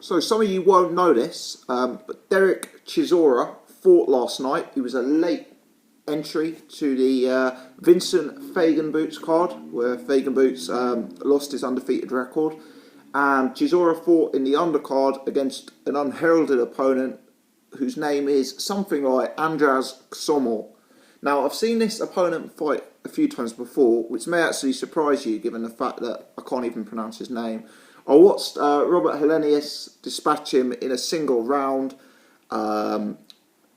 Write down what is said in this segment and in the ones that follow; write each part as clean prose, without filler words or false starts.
So some of you won't know this, but Dereck Chisora fought last night. He was a late entry to the Vincent Fagan Boots card, where Fagan Boots lost his undefeated record. And Chisora fought in the undercard against an unheralded opponent whose name is something like Andras Csomor. Now, I've seen this opponent fight a few times before, which may actually surprise you given the fact that I can't even pronounce his name. I watched Robert Helenius dispatch him in a single round. I've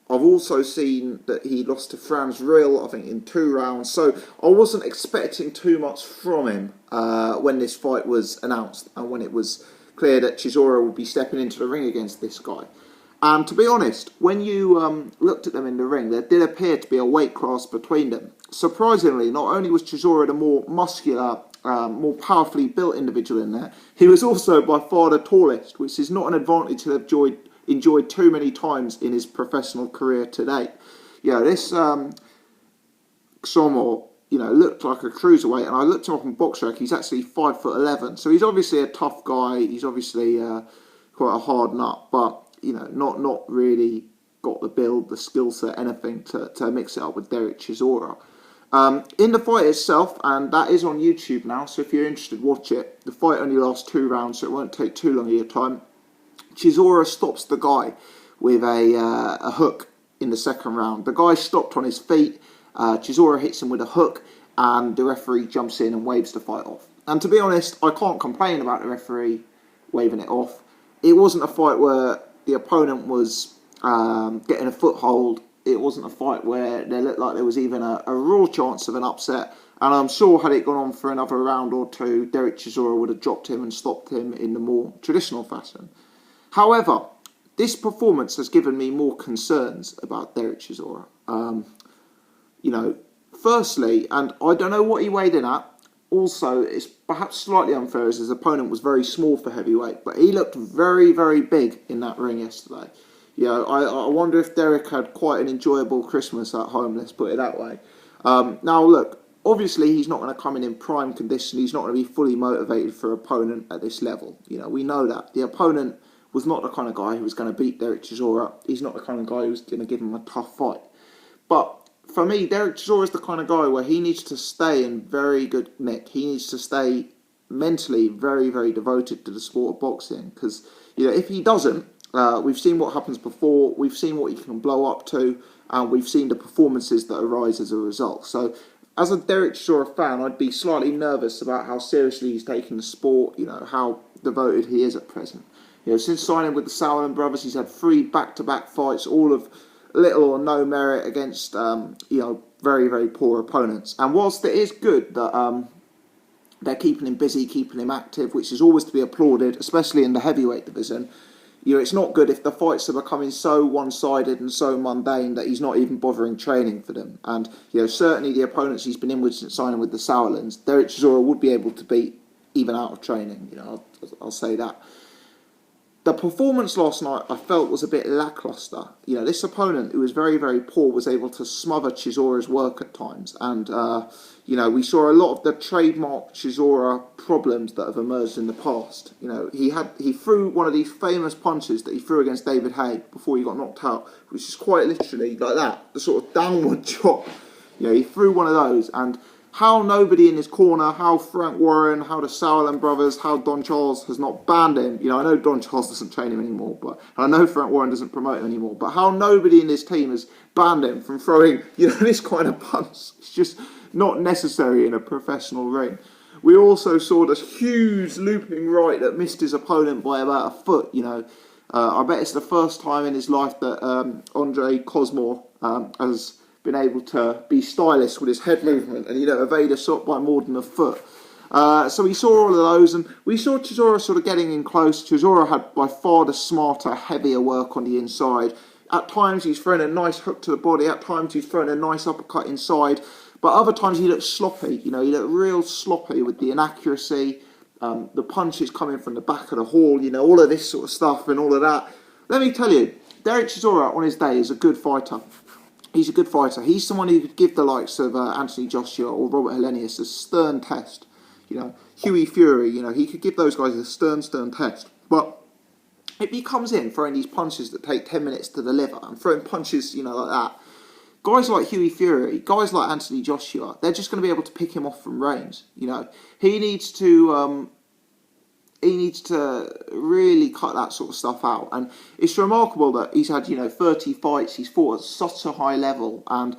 also seen that he lost to Franz Rill, I think, in 2 rounds. So I wasn't expecting too much from him when this fight was announced and when it was clear that Chisora would be stepping into the ring against this guy. And to be honest, when you looked at them in the ring, there did appear to be a weight class between them. Surprisingly, not only was Chisora the more muscular, more powerfully built individual in there, he was also by far the tallest, which is not an advantage to have enjoyed too many times in his professional career to date. This Csomor, looked like a cruiserweight, and I looked him up on BoxRec. He's actually 5'11", so he's obviously a tough guy. He's obviously quite a hard nut, but not really got the build, the skill set, anything to mix it up with Dereck Chisora. In the fight itself, and that is on YouTube now, so if you're interested, watch it. The fight only lasts 2 rounds, so it won't take too long of your time. Chisora stops the guy with a hook in the second round. The guy stopped on his feet. Chisora hits him with a hook, and the referee jumps in and waves the fight off. And to be honest, I can't complain about the referee waving it off. It wasn't a fight where the opponent was getting a foothold. It wasn't a fight where there looked like there was even a real chance of an upset. And I'm sure had it gone on for another round or two, Dereck Chisora would have dropped him and stopped him in the more traditional fashion. However, this performance has given me more concerns about Dereck Chisora. Firstly, and I don't know what he weighed in at. Also, it's perhaps slightly unfair as his opponent was very small for heavyweight, but he looked very, very big in that ring yesterday. I wonder if Dereck had quite an enjoyable Christmas at home, let's put it that way. Now, look, obviously he's not going to come in prime condition. He's not going to be fully motivated for an opponent at this level. We know that. The opponent was not the kind of guy who was going to beat Dereck Chisora. He's not the kind of guy who's going to give him a tough fight. But for me, Dereck Chisora is the kind of guy where he needs to stay in very good nick. He needs to stay mentally very, very devoted to the sport of boxing. Because, if he doesn't, we've seen what happens before, we've seen what he can blow up to, and we've seen the performances that arise as a result. So, as a Dereck Chisora fan, I'd be slightly nervous about how seriously he's taking the sport, how devoted he is at present. Since signing with the Sauerland brothers, he's had 3 back-to-back fights, all of little or no merit against, very, very poor opponents. And whilst it is good that they're keeping him busy, keeping him active, which is always to be applauded, especially in the heavyweight division, it's not good if the fights are becoming so one-sided and so mundane that he's not even bothering training for them. And, certainly the opponents he's been in with since signing with the Sauerlands, Dereck Chisora would be able to beat even out of training. I'll say that. The performance last night I felt was a bit lacklustre. This opponent, who was very, very poor, was able to smother Chisora's work at times. And, we saw a lot of the trademark Chisora problems that have emerged in the past. He threw one of these famous punches that he threw against David Haye before he got knocked out, which is quite literally like that, the sort of downward chop. He threw one of those, and how nobody in his corner, how Frank Warren, how the Sauerland brothers, how Don Charles has not banned him. I know Don Charles doesn't train him anymore, but I know Frank Warren doesn't promote him anymore. But how nobody in this team has banned him from throwing, this kind of punch. It's just not necessary in a professional ring. We also saw this huge looping right that missed his opponent by about a foot. I bet it's the first time in his life that Csomor has been able to be stylish with his head movement and, evade a shot by more than a foot. So we saw all of those, and we saw Chisora sort of getting in close. Chisora had by far the smarter, heavier work on the inside. At times he's throwing a nice hook to the body, at times he's throwing a nice uppercut inside, but other times he looked sloppy. He looked real sloppy with the inaccuracy, the punches coming from the back of the hall, all of this sort of stuff and all of that. Let me tell you, Dereck Chisora on his day is a good fighter. He's a good fighter. He's someone who could give the likes of Anthony Joshua or Robert Helenius a stern test. Huey Fury, he could give those guys a stern test. But if he comes in throwing these punches that take 10 minutes to deliver and throwing punches, you know, like that, guys like Hughie Fury, guys like Anthony Joshua, they're just going to be able to pick him off from range. You know, he needs to really cut that sort of stuff out. And it's remarkable that he's had, 30 fights, he's fought at such a high level, and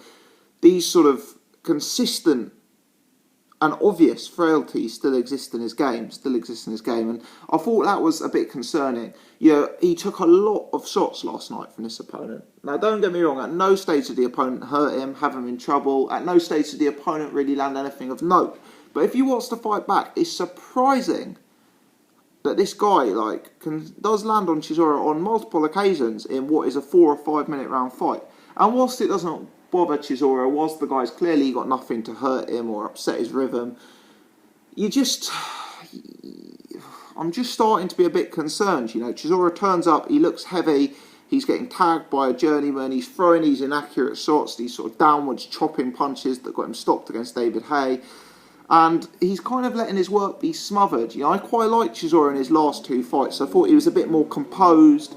these sort of consistent and obvious frailties still exist in his game. And I thought that was a bit concerning. He took a lot of shots last night from this opponent. Now, don't get me wrong, at no stage did the opponent hurt him, have him in trouble. At no stage did the opponent really land anything of note. But if you watch the fight back, it's surprising that this guy does land on Chisora on multiple occasions in what is a 4 or 5 minute round fight. And whilst it doesn't bother Chisora, whilst the guy's clearly got nothing to hurt him or upset his rhythm, I'm just starting to be a bit concerned. Chisora turns up, he looks heavy, he's getting tagged by a journeyman, he's throwing these inaccurate shots, these sort of downwards chopping punches that got him stopped against David Haye. And he's kind of letting his work be smothered. I quite liked Chisora in his last 2 fights. I thought he was a bit more composed,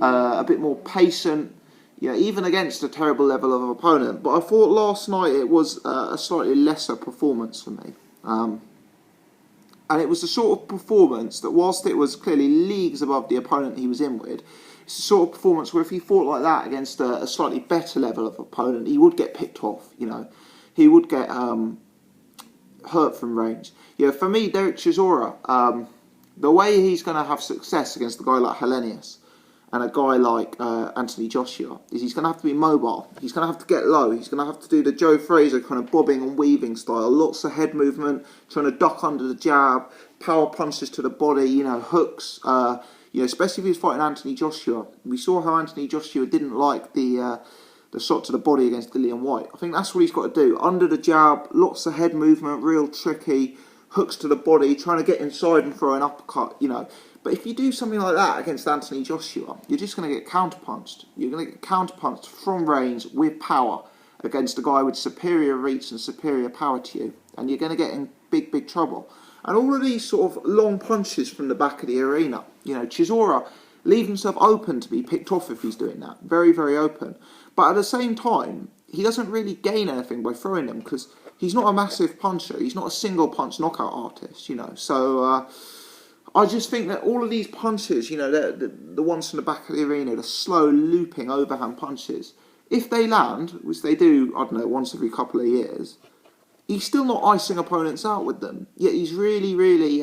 a bit more patient, even against a terrible level of opponent. But I thought last night it was a slightly lesser performance for me. And it was the sort of performance that, whilst it was clearly leagues above the opponent he was in with, it's the sort of performance where if he fought like that against a slightly better level of opponent, he would get picked off, He would get hurt from range. For me, Dereck Chisora, the way he's going to have success against a guy like Helenius and a guy like Anthony Joshua is he's going to have to be mobile. He's going to have to get low. He's going to have to do the Joe Fraser kind of bobbing and weaving style. Lots of head movement, trying to duck under the jab, power punches to the body, hooks. Especially if he's fighting Anthony Joshua. We saw how Anthony Joshua didn't like the shot to the body against Dillian Whyte. I think that's what he's got to do. Under the jab, lots of head movement, real tricky, hooks to the body, trying to get inside and throw an uppercut, But if you do something like that against Anthony Joshua, you're just going to get counterpunched. You're going to get counterpunched from range with power against a guy with superior reach and superior power to you. And you're going to get in big, big trouble. And all of these sort of long punches from the back of the arena, Chisora leave himself open to be picked off if he's doing that. Very, very open. But at the same time, he doesn't really gain anything by throwing them because he's not a massive puncher. He's not a single punch knockout artist, So I just think that all of these punches, the ones from the back of the arena, the slow looping overhand punches, if they land, which they do, I don't know, once every couple of years, he's still not icing opponents out with them. Yet he's really, really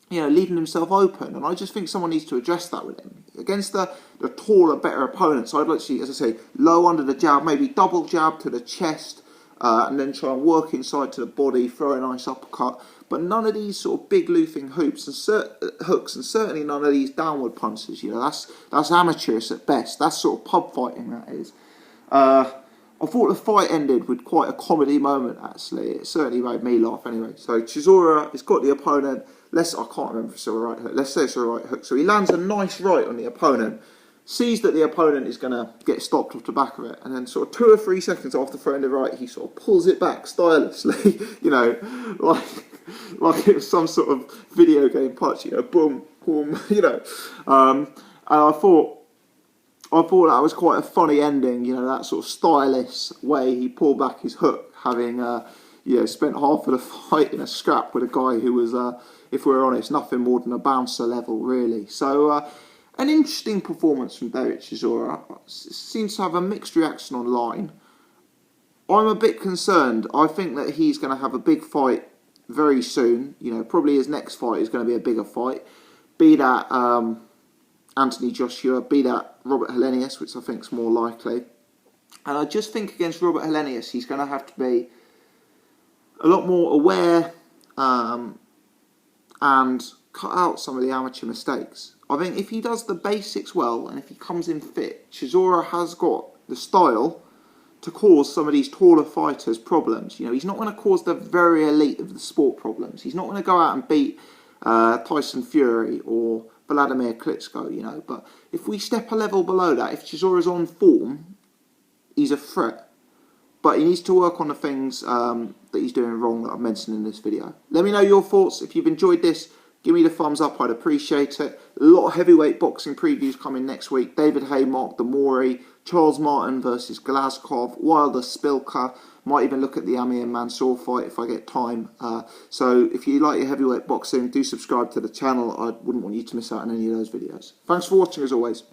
leaving himself open. And I just think someone needs to address that with him. Against the taller, better opponents, I'd like to see, as I say, low under the jab, maybe double jab to the chest, and then try and work inside to the body, throw a nice uppercut. But none of these sort of big looping hooks, and certainly none of these downward punches. That's amateurish at best. That's sort of pub fighting, that is. I thought the fight ended with quite a comedy moment, actually. It certainly made me laugh anyway. So Chisora has got the opponent. I can't remember if it's a right hook. Let's say it's a right hook. So he lands a nice right on the opponent, sees that the opponent is going to get stopped off the back of it, and then sort of 2 or 3 seconds after throwing the right, he sort of pulls it back stylishly, like it was some sort of video game punch, boom, boom, And I thought that was quite a funny ending, that sort of stylish way he pulled back his hook, having spent half of the fight in a scrap with a guy who was, if we're honest, nothing more than a bouncer level, really. So, an interesting performance from Dereck Chisora. Seems to have a mixed reaction online. I'm a bit concerned. I think that he's going to have a big fight very soon. Probably his next fight is going to be a bigger fight. Be that Anthony Joshua, be that Robert Helenius, which I think is more likely. And I just think against Robert Helenius, he's going to have to be a lot more aware and cut out some of the amateur mistakes. I think if he does the basics well and if he comes in fit, Chisora has got the style to cause some of these taller fighters problems. He's not going to cause the very elite of the sport problems. He's not going to go out and beat Tyson Fury or Vladimir Klitschko, But if we step a level below that, if Chisora's on form, he's a threat. But he needs to work on the things that he's doing wrong that I've mentioned in this video. Let me know your thoughts. If you've enjoyed this, give me the thumbs up, I'd appreciate it. A lot of heavyweight boxing previews coming next week. David Haye, Mark Damori, Charles Martin versus Glazkov, Wilder Spilka. Might even look at the Amir Mansour fight if I get time. So if you like your heavyweight boxing, do subscribe to the channel. I wouldn't want you to miss out on any of those videos. Thanks for watching as always.